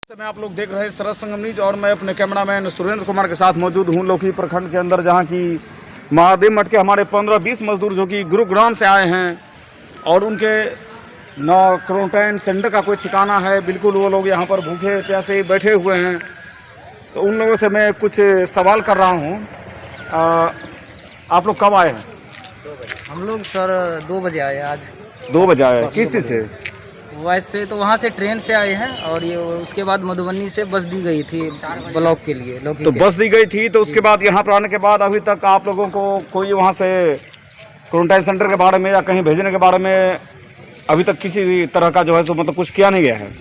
मैं आप लोग देख रहे हैं सरस संगम न्यूज और मैं अपने कैमरामैन सुरेंद्र कुमार के साथ मौजूद हूं लौकी प्रखंड के अंदर, जहां की महादेव मठ के हमारे 15-20 मजदूर जो कि गुरुग्राम से आए हैं और उनके न क्वारंटाइन सेंटर का कोई ठिकाना है। बिल्कुल वो लोग यहां पर भूखे प्यासे बैठे हुए हैं। तो उन लोगों से मैं कुछ सवाल कर रहा हूं। आप लोग कब आए हैं? हम लोग सर 2 बजे आए आज। 2 बजे आए। किस चीज़ से? वैसे तो वहाँ से ट्रेन से आए हैं और ये उसके बाद मधुबनी से बस दी गई थी ब्लॉक के लिए। तो बस दी गई थी, तो उसके बाद यहाँ पर आने के बाद अभी तक आप लोगों को कोई वहाँ से क्वारंटाइन सेंटर के बारे में या कहीं भेजने के बारे में अभी तक किसी तरह का जो है सो मतलब कुछ किया नहीं गया है?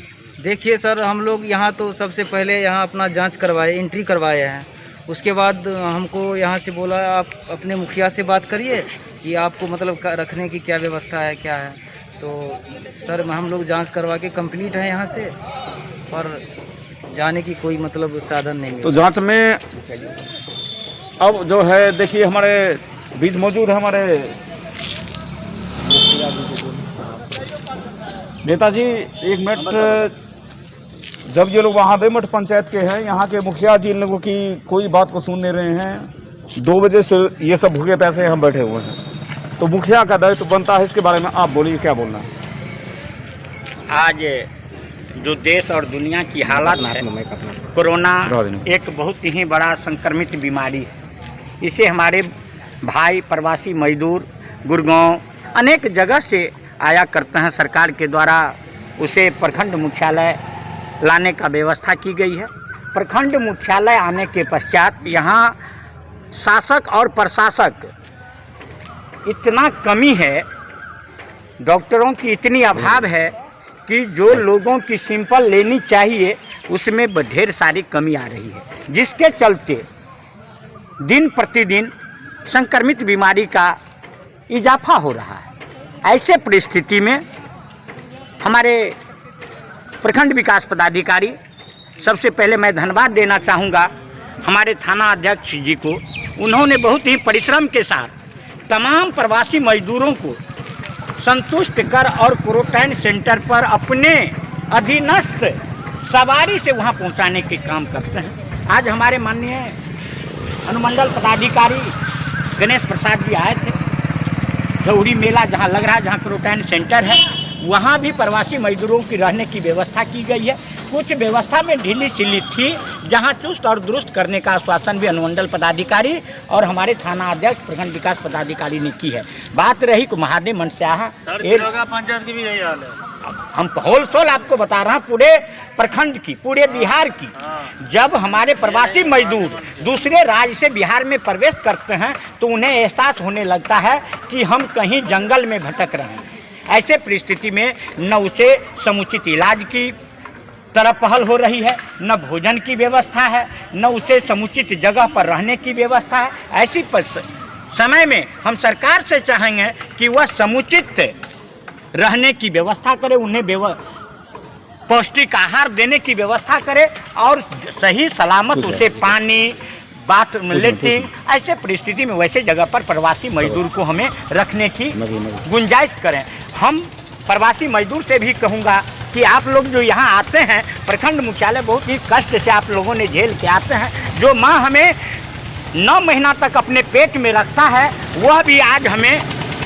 देखिए सर, हम लोग यहाँ तो सबसे पहले यहाँ अपना जांच करवाए, एंट्री करवाए हैं। उसके बाद हमको यहाँ से बोला आप अपने मुखिया से बात करिए कि आपको मतलब रखने की क्या व्यवस्था है, क्या है। तो सर हम लोग जांच करवा के कंप्लीट है यहाँ से, पर जाने की कोई मतलब साधन नहीं है। तो जांच में अब जो है देखिए हमारे बीच मौजूद है हमारे नेताजी। 1 मिनट, जब ये लोग महादेव मठ पंचायत के हैं, यहाँ के मुखिया जी इन लोगों की कोई बात को सुन नहीं रहे हैं। 2 बजे से ये सब भूखे पैसे हम बैठे हुए हैं। तो मुखिया का दायित्व बनता है, इसके बारे में आप बोलिए, क्या बोलना है? आज जो देश और दुनिया की हालत है, कोरोना एक बहुत ही बड़ा संक्रमित बीमारी है। इसे हमारे भाई प्रवासी मजदूर गुड़गांव अनेक जगह से आया करते हैं। सरकार के द्वारा उसे प्रखंड मुख्यालय लाने का व्यवस्था की गई है। प्रखंड मुख्यालय आने के पश्चात यहाँ शासक और प्रशासक इतना कमी है, डॉक्टरों की इतनी अभाव है कि जो लोगों की सिंपल लेनी चाहिए उसमें ढेर सारी कमी आ रही है, जिसके चलते दिन प्रतिदिन संक्रमित बीमारी का इजाफा हो रहा है। ऐसे परिस्थिति में हमारे प्रखंड विकास पदाधिकारी, सबसे पहले मैं धन्यवाद देना चाहूँगा हमारे थाना अध्यक्ष जी को। उन्होंने बहुत ही परिश्रम के साथ तमाम प्रवासी मजदूरों को संतुष्ट कर और क्वारंटाइन सेंटर पर अपने अधीनस्थ सवारी से वहां पहुंचाने के काम करते हैं। आज हमारे माननीय अनुमंडल पदाधिकारी गणेश प्रसाद जी आए थे। दौड़ी मेला जहां लग रहा है, जहां क्वारंटाइन सेंटर है, वहां भी प्रवासी मजदूरों की रहने की व्यवस्था की गई है। कुछ व्यवस्था में ढीली सिली थी, जहां चुस्त और दुरुस्त करने का आश्वासन भी अनुमंडल पदाधिकारी और हमारे थाना अध्यक्ष प्रखंड विकास पदाधिकारी ने की है। बात रही को महादेव मन से पंचायत की भी यही हाल है। हम होलसेल आपको बता रहे हैं, पूरे प्रखंड की, पूरे बिहार की। जब हमारे प्रवासी मजदूर दूसरे राज्य से बिहार में प्रवेश करते हैं तो उन्हें एहसास होने लगता है कि हम कहीं जंगल में भटक रहे हैं। ऐसे परिस्थिति में न उसे समुचित इलाज की तरफ पहल हो रही है, न भोजन की व्यवस्था है, न उसे समुचित जगह पर रहने की व्यवस्था है। ऐसी समय में हम सरकार से चाहेंगे कि वह समुचित रहने की व्यवस्था करे, उन्हें पौष्टिक आहार देने की व्यवस्था करे और सही सलामत उसे पानी, बाथरूम, लेटरिन, ऐसे परिस्थिति में वैसे जगह पर प्रवासी मजदूर को हमें रखने की गुंजाइश करें। हम प्रवासी मजदूर से भी कहूँगा कि आप लोग जो यहाँ आते हैं, प्रखंड मुख्यालय बहुत ही कष्ट से आप लोगों ने झेल के आते हैं। जो माँ हमें 9 महीना तक अपने पेट में रखता है, वह भी आज हमें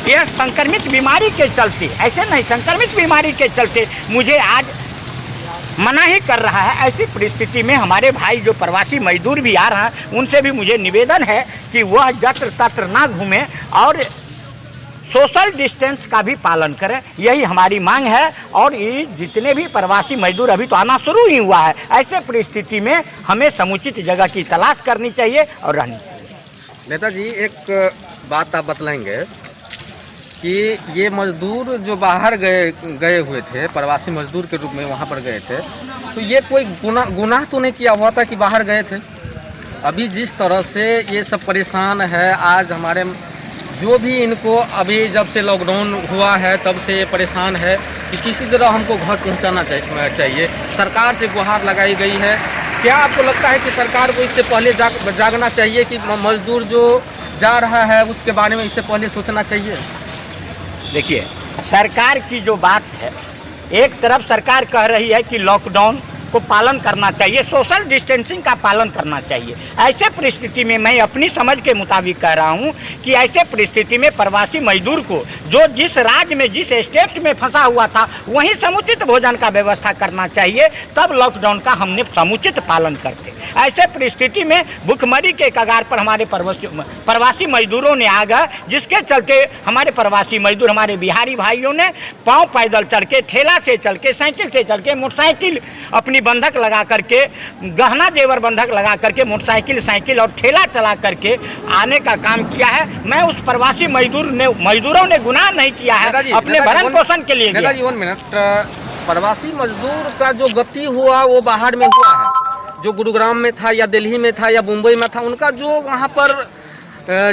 यह संक्रमित बीमारी के चलते, ऐसे नहीं संक्रमित बीमारी के चलते मुझे आज मना ही कर रहा है। ऐसी परिस्थिति में हमारे भाई जो प्रवासी मजदूर भी आ रहे हैं, उनसे भी मुझे निवेदन है कि वह जत्र तत्र ना घूमें और सोशल डिस्टेंस का भी पालन करें। यही हमारी मांग है। और ये जितने भी प्रवासी मजदूर, अभी तो आना शुरू ही हुआ है, ऐसे परिस्थिति में हमें समुचित जगह की तलाश करनी चाहिए और रहनी चाहिए। नेताजी, एक बात आप बतलाएंगे कि ये मजदूर जो बाहर गए हुए थे, प्रवासी मजदूर के रूप में वहाँ पर गए थे, तो ये कोई गुनाह तो नहीं किया हुआ था कि बाहर गए थे? अभी जिस तरह से ये सब परेशान है, आज हमारे जो भी इनको अभी जब से लॉकडाउन हुआ है तब से ये परेशान है कि किसी तरह हमको घर पहुंचाना चाहिए। सरकार से गुहार लगाई गई है। क्या आपको लगता है कि सरकार को इससे पहले जागना चाहिए कि मजदूर जो जा रहा है उसके बारे में इससे पहले सोचना चाहिए? देखिए, सरकार की जो बात है, एक तरफ सरकार कह रही है कि लॉकडाउन को पालन करना चाहिए, सोशल डिस्टेंसिंग का पालन करना चाहिए। ऐसे परिस्थिति में मैं अपनी समझ के मुताबिक कह रहा हूँ कि ऐसे परिस्थिति में प्रवासी मजदूर को जो जिस राज्य में जिस स्टेट में फंसा हुआ था वहीं समुचित भोजन का व्यवस्था करना चाहिए, तब लॉकडाउन का हमने समुचित पालन करते। ऐसे परिस्थिति में भुखमरी के कगार पर हमारे प्रवासी मजदूरों ने आ गए, जिसके चलते हमारे प्रवासी मजदूर, हमारे बिहारी भाइयों ने पांव पैदल चल के, ठेला से चल के, साइकिल से चल के, मोटरसाइकिल अपनी बंधक लगा करके, गहना जेवर बंधक लगा करके, मोटरसाइकिल, साइकिल और ठेला चला करके आने का काम किया है। मैं उस प्रवासी मजदूरों ने गुनाह नहीं किया है, अपने भरण पोषण के लिए। नेताजी 1 मिनट, प्रवासी मजदूर का जो गति हुआ वो बाहर में हुआ है, जो गुरुग्राम में था या दिल्ली में था या मुंबई में था, उनका जो वहाँ पर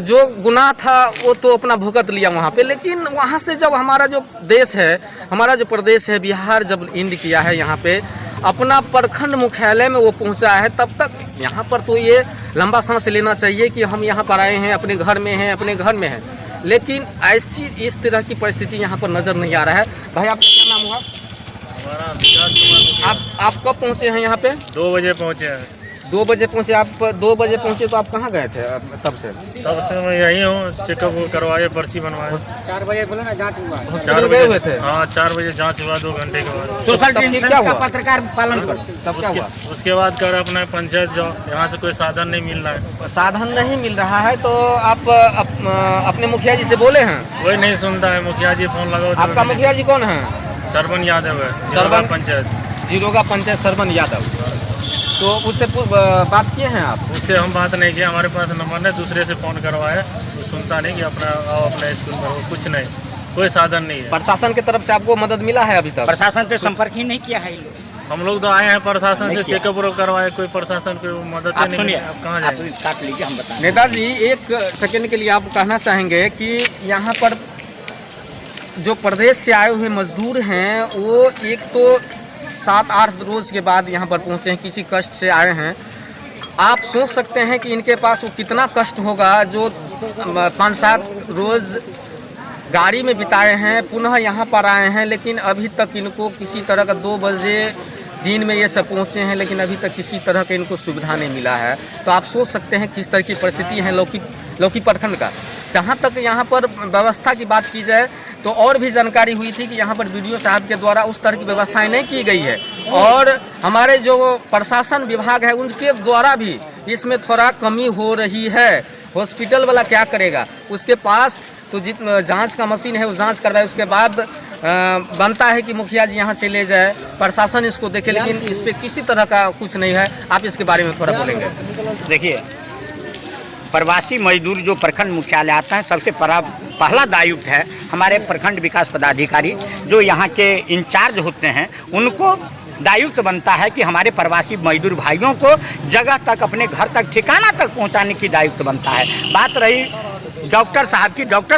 जो गुनाह था वो तो अपना भुगत लिया वहाँ पे। लेकिन वहाँ से जब हमारा जो देश है, हमारा जो प्रदेश है बिहार, जब इंड किया है यहाँ पे अपना प्रखंड मुख्यालय में वो पहुँचा है, तब तक यहाँ पर तो ये लंबा सांस लेना चाहिए कि हम यहाँ पर आए हैं, अपने घर में हैं, अपने घर में हैं। लेकिन ऐसी इस तरह की परिस्थिति यहाँ पर नज़र नहीं आ रहा है। भाई आपका क्या नाम हुआ? हमारा विकास कुमार। आप कब पहुँचे हैं यहाँ पे? 2 बजे पहुँचे हैं। 2 बजे पहुँचे आप? 2 बजे पहुँचे तो आप कहाँ गए थे तब से? तब से मैं यही हूँ, चेकअप करवाए, पर्ची बनवाए। 4 बजे बोलो ना, जाँच हुआ। 4 बजे हुए थे? हाँ, 4 बजे जांच हुआ, 2 घंटे के बाद। सोशल डिस्टेंस का पत्रकार पालन करो। तब क्या हुआ? उसके बाद कर अपना पंचायत जाओ, यहाँ से कोई साधन नहीं मिल रहा है। साधन नहीं मिल रहा है तो आप अपने मुखिया जी से बोले हैं? कोई नहीं सुनता है, मुखिया जी फोन लगाओ। आपका मुखिया जी कौन है? सरवन यादव है, सरवन पंचायत, जीरोगा पंचायत, सरवन यादव। तो उससे बात किए हैं आप? उससे हम बात नहीं किया, हमारे पास नंबर है, दूसरे से फ़ोन करवाया, वो सुनता नहीं कि अपना आओ अपने स्कूल में रहो, कुछ नहीं, कोई साधन नहीं है। प्रशासन की तरफ से आपको मदद मिला है अभी तक? प्रशासन से संपर्क ही नहीं किया है। हम लोग तो आए हैं प्रशासन से, चेकअप करवाए, कोई प्रशासन को मदद आप नहीं। सुनिए, आप कहाँ जाए? काट लीजिए, हम बताएं। नेताजी 1 सेकंड के लिए आप कहना चाहेंगे कि यहाँ पर जो प्रदेश से आए हुए मजदूर हैं वो एक तो 7-8 रोज़ के बाद यहाँ पर पहुँचे हैं, किसी कष्ट से आए हैं। आप सोच सकते हैं कि इनके पास वो कितना कष्ट होगा जो 5-7 रोज़ गाड़ी में बिताए हैं, पुनः यहाँ पर आए हैं, लेकिन अभी तक इनको किसी तरह का 2 बजे दिन में ये सब पहुँचे हैं, लेकिन अभी तक किसी तरह का इनको सुविधा नहीं मिला है। तो आप सोच सकते हैं किस तरह की परिस्थिति है लौकी प्रखंड का। जहाँ तक यहाँ पर व्यवस्था की बात की जाए तो और भी जानकारी हुई थी कि यहाँ पर बीडीओ साहब के द्वारा उस तरह की व्यवस्थाएं नहीं की गई है, और हमारे जो प्रशासन विभाग है उनके द्वारा भी इसमें थोड़ा कमी हो रही है। हॉस्पिटल वाला क्या करेगा? उसके पास तो जांच का मशीन है, वो जांच करवाए, उसके बाद बनता है कि मुखिया जी यहाँ से ले जाए, प्रशासन इसको देखे, लेकिन इस पर किसी तरह का कुछ नहीं है। आप इसके बारे में थोड़ा बोलेंगे? देखिए, प्रवासी मजदूर जो प्रखंड मुख्यालय आता है, सबसे पहला दायित्व है हमारे प्रखंड विकास पदाधिकारी जो यहाँ के इंचार्ज होते हैं, उनको दायित्व बनता है कि हमारे प्रवासी मजदूर भाइयों को जगह तक, अपने घर तक, ठिकाना तक पहुँचाने की दायित्व बनता है। बात रही डॉक्टर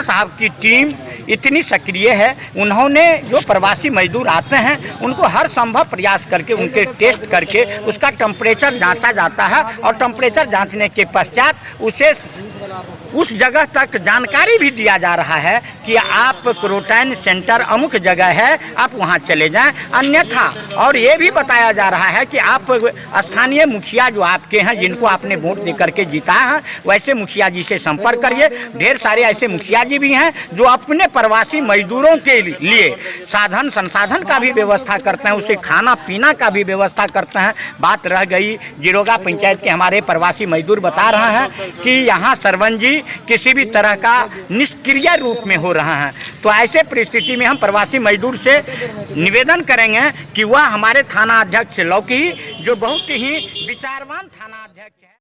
साहब की टीम इतनी सक्रिय है, उन्होंने जो प्रवासी मजदूर आते हैं उनको हर संभव प्रयास करके उनके टेस्ट करके उसका टेम्परेचर जांचा जाता है, और टेम्परेचर जांचने के पश्चात उसे उस जगह तक जानकारी भी दिया जा रहा है कि आप क्वारंटाइन सेंटर अमुक जगह है, आप वहां चले जाएं, अन्यथा और ये भी बताया जा रहा है कि आप स्थानीय मुखिया जो आपके हैं, जिनको आपने वोट दे करके जिताया है, वैसे मुखिया जी से संपर्क करिए। ढेर सारे ऐसे मुखिया जी भी हैं जो अपने प्रवासी मजदूरों के लिए साधन संसाधन का भी व्यवस्था करते हैं, उसे खाना पीना का भी व्यवस्था करते हैं। बात रह गई जीरोगा पंचायत के हमारे प्रवासी मजदूर बता रहे हैं कि यहाँ सरवन जी किसी भी तरह का निष्क्रिय रूप में हो रहा है। तो ऐसे परिस्थिति में हम प्रवासी मजदूर से निवेदन करेंगे कि वह हमारे थाना अध्यक्ष लौकी, जो बहुत ही विचारवान थाना अध्यक्ष है।